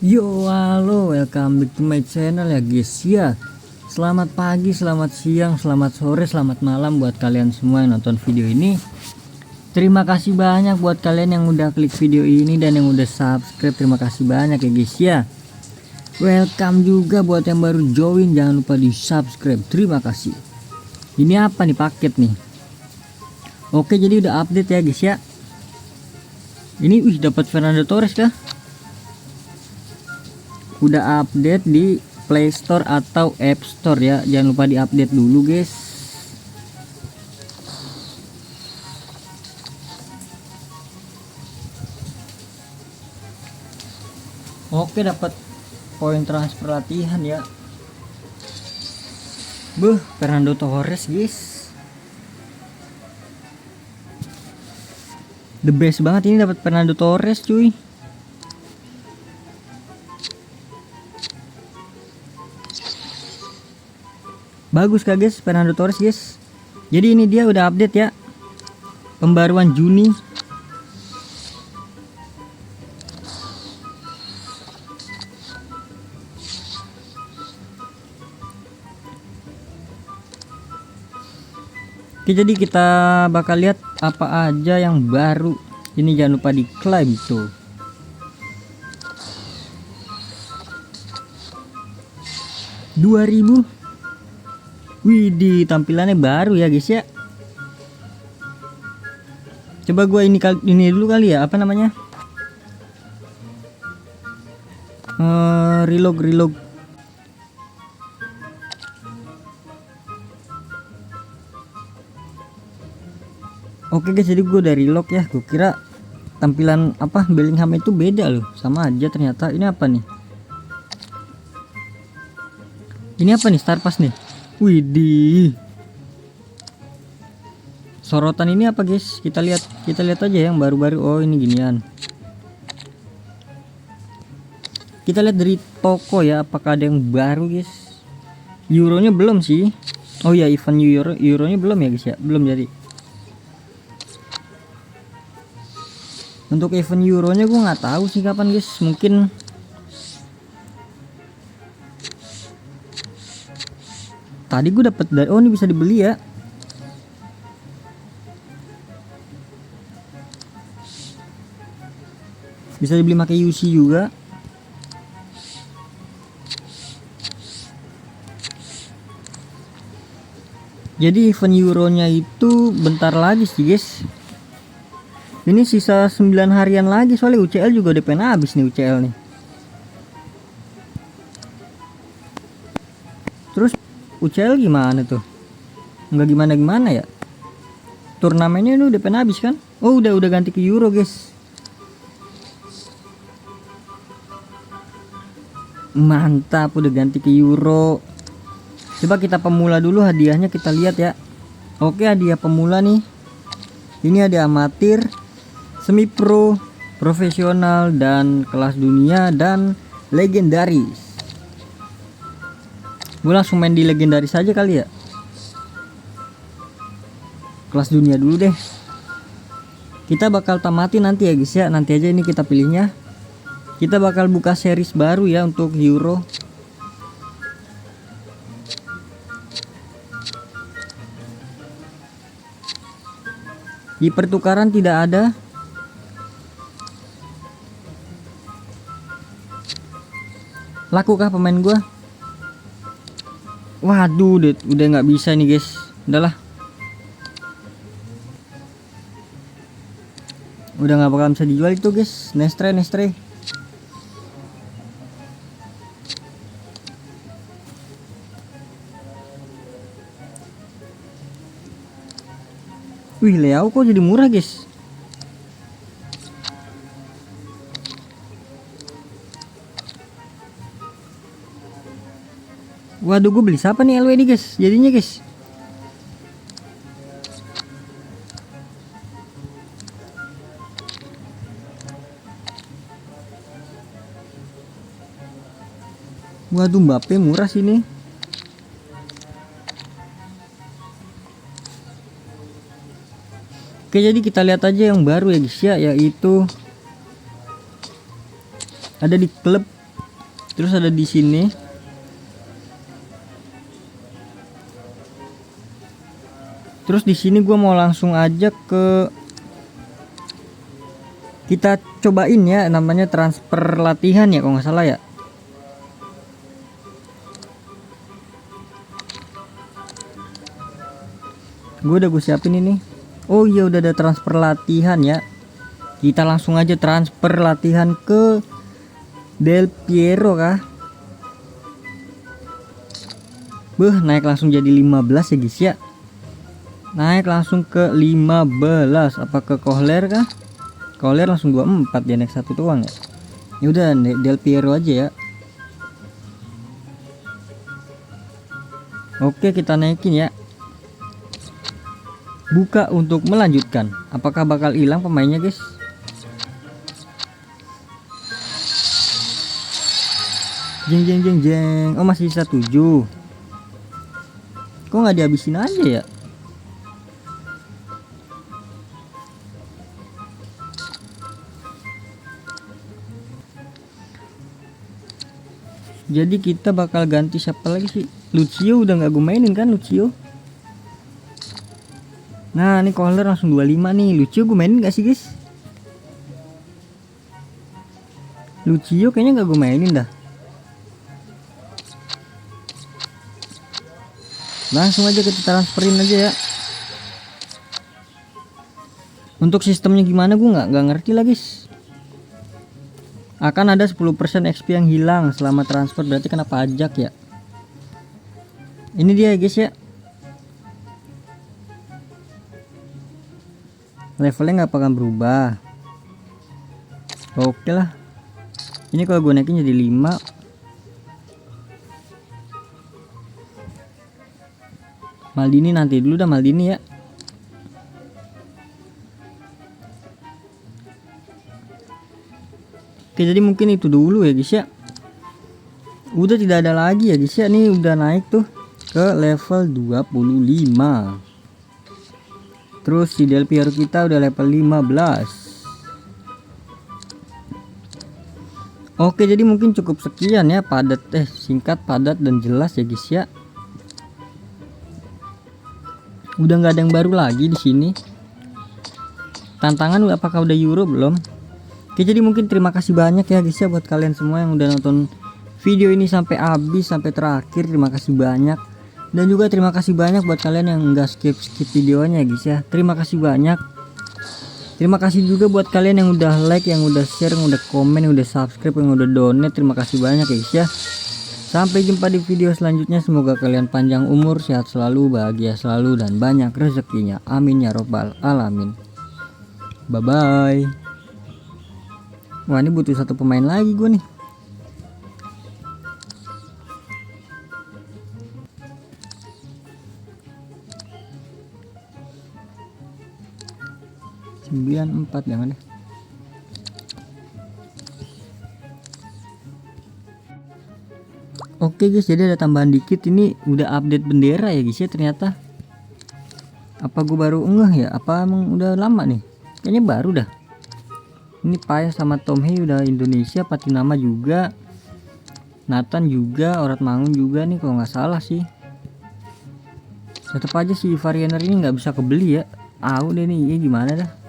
Yo, halo, welcome back to my channel ya guys ya. Selamat pagi, selamat siang, selamat sore, selamat malam buat kalian semua yang nonton video ini. Terima kasih banyak buat kalian yang udah klik video ini dan yang udah subscribe. Terima kasih banyak ya guys ya. Welcome juga buat yang baru join, jangan lupa di subscribe. Terima kasih. Ini apa nih paket nih? Oke, jadi udah update ya guys ya. Ini dapat Fernando Torres kah? Udah update di Play Store atau App Store ya, jangan lupa diupdate dulu guys. Oke, dapat poin transfer latihan ya. Fernando Torres guys, the best banget ini, dapat Fernando Torres cuy. Bagus kah guys Fernando Torres guys. Jadi ini dia udah update ya, pembaruan Juni. Oke, jadi kita bakal lihat apa aja yang baru. Ini jangan lupa diklaim tuh. $2000. Widih, tampilannya baru ya guys ya. Coba gua ini dulu kali ya, apa namanya? Relog. Oke guys, jadi gue udah relog ya. Gue kira tampilan apa Bellingham itu beda loh, sama aja ternyata. Ini apa nih? Ini apa nih, Star Pass nih? Widih, sorotan ini apa guys? Kita lihat aja yang baru-baru. Oh, ini ginian. Kita lihat dari toko ya, apakah ada yang baru guys? Euronya belum sih. Oh ya, event euronya belum ya guys ya, belum jadi. Untuk event euronya gue nggak tahu sih kapan guys, mungkin tadi gue dapet dari, oh ini bisa dibeli ya. Bisa dibeli pakai UC juga. Jadi event euronya itu bentar lagi sih guys. Ini sisa 9 harian lagi, soalnya UCL juga udah pengen habis nih UCL nih. Terus UCL gimana tuh? Nggak gimana ya. Turnamennya ini udah pengen habis kan? Oh, udah ganti ke Euro guys. Mantap, udah ganti ke Euro. Coba kita pemula dulu, hadiahnya kita lihat ya. Oke, hadiah pemula nih. Ini ada amatir, semi pro, profesional, dan kelas dunia, dan legendaris. Gue langsung main di legendaris aja kali ya. Kelas dunia dulu deh. Kita bakal tamati nanti ya guys ya. Nanti aja ini kita pilihnya. Kita bakal buka series baru ya untuk Euro. Di pertukaran tidak ada. Lakukah pemain gua? Waduh, udah nggak bisa nih guys. Udahlah. Udah nggak bakal bisa dijual itu guys. Nestre. Wih, Leao kok jadi murah guys. Waduh, gue beli siapa nih LW ini guys? Jadinya guys. Waduh, Mbappe murah sini. Oke, jadi kita lihat aja yang baru ya guys ya, yaitu ada di klub Terus ada di sini. Terus di sini gue mau langsung aja ke, kita cobain ya, namanya transfer latihan ya kalau nggak salah ya. Gue siapin ini. Oh iya, udah ada transfer latihan ya. Kita langsung aja transfer latihan ke Del Piero kah. Naik langsung jadi 15 ya guys ya. Naik langsung ke 15. Apa ke Kohler kah? Kohler langsung 24, dia naik 1 doang ya. Ya udah Del Piero aja ya. Oke, kita naikin ya. Buka untuk melanjutkan. Apakah bakal hilang pemainnya guys? Jeng. Oh masih sisa 7. Kok nggak dihabisin aja ya? Jadi kita bakal ganti siapa lagi sih? Lucio udah nggak gue mainin kan, Lucio. Nah ini Kohler langsung 25 nih. Lucio gue mainin gak sih guys? Lucio kayaknya nggak gue mainin dah. Langsung aja kita transferin aja ya. Untuk sistemnya gimana gue nggak ngerti lah guys. Akan ada 10% XP yang hilang selama transfer, berarti kena pajak ya. Ini dia guys ya. Levelnya nggak akan berubah. Oke lah. Ini kalau gue naikin jadi 5. Maldini nanti dulu dah, Maldini ya. Oke, jadi mungkin itu dulu ya guys ya. Udah tidak ada lagi ya guys ya. Nih udah naik tuh ke level 25. Terus si Del Piero kita udah level 15. Oke, jadi mungkin cukup sekian ya, padat singkat, padat dan jelas ya guys ya. Udah nggak ada yang baru lagi di sini. Tantangan apakah udah Euro belum? Oke, jadi mungkin terima kasih banyak ya guys ya buat kalian semua yang udah nonton video ini sampai habis, sampai terakhir. Terima kasih banyak. Dan juga terima kasih banyak buat kalian yang enggak skip videonya guys ya. Terima kasih banyak. Terima kasih juga buat kalian yang udah like, yang udah share, yang udah komen, yang udah subscribe, yang udah donate. Terima kasih banyak guys ya. Sampai jumpa di video selanjutnya. Semoga kalian panjang umur, sehat selalu, bahagia selalu, dan banyak rezekinya. Amin ya robbal alamin. Bye bye. Wah, ini butuh 1 pemain lagi gue nih. Sembilan 4 jangan deh. Oke guys, jadi ada tambahan dikit. Ini udah update bendera ya guys ya ternyata. Apa gue baru ngeh ya? Apa emang udah lama nih? Kayaknya baru dah. Ini Paya sama Tom Hey udah Indonesia, Patinama juga, Nathan juga, Orat Mangun juga nih kalau nggak salah sih. Tetap aja si Variener ini nggak bisa kebeli ya. Deh nih, ya gimana dah.